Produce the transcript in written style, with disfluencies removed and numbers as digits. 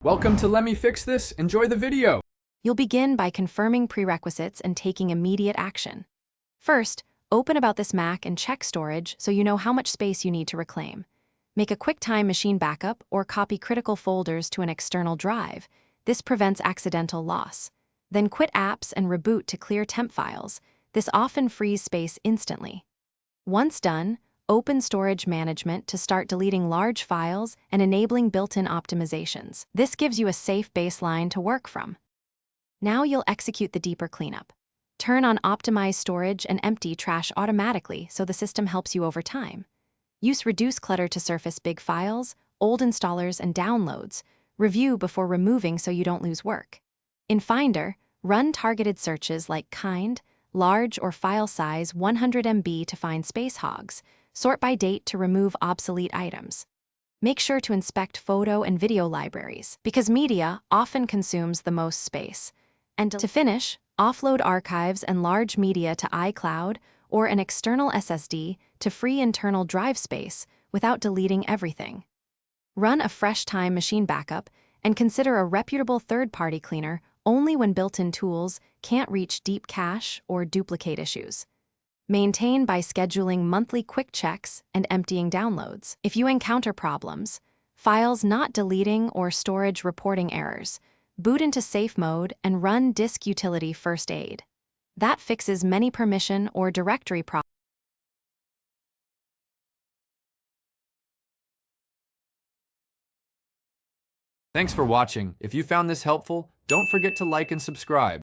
Welcome to Let Me Fix This. Enjoy the video. You'll begin by confirming prerequisites and taking immediate action. First, open About This Mac and check storage so you know how much space you need to reclaim. Make a QuickTime machine backup or copy critical folders to an external drive. This prevents accidental loss. Then quit apps and reboot to clear temp files. This often frees space instantly. Once done, open Storage Management to start deleting large files and enabling built-in optimizations. This gives you a safe baseline to work from. Now you'll execute the deeper cleanup. Turn on Optimize Storage and empty trash automatically so the system helps you over time. Use Reduce Clutter to surface big files, old installers, and downloads. Review before removing so you don't lose work. In Finder, run targeted searches like kind, large, or file size 100 MB to find space hogs. Sort by date to remove obsolete items. Make sure to inspect photo and video libraries, because media often consumes the most space. And to finish, offload archives and large media to iCloud or an external SSD to free internal drive space without deleting everything. Run a fresh-time machine backup and consider a reputable third-party cleaner only when built-in tools can't reach deep cache or duplicate issues. Maintain by scheduling monthly quick checks and emptying downloads. If you encounter problems, files not deleting or storage reporting errors, boot into safe mode and run disk utility first aid. That fixes many permission or directory problems. Thanks for watching. If you found this helpful, don't forget to like and subscribe.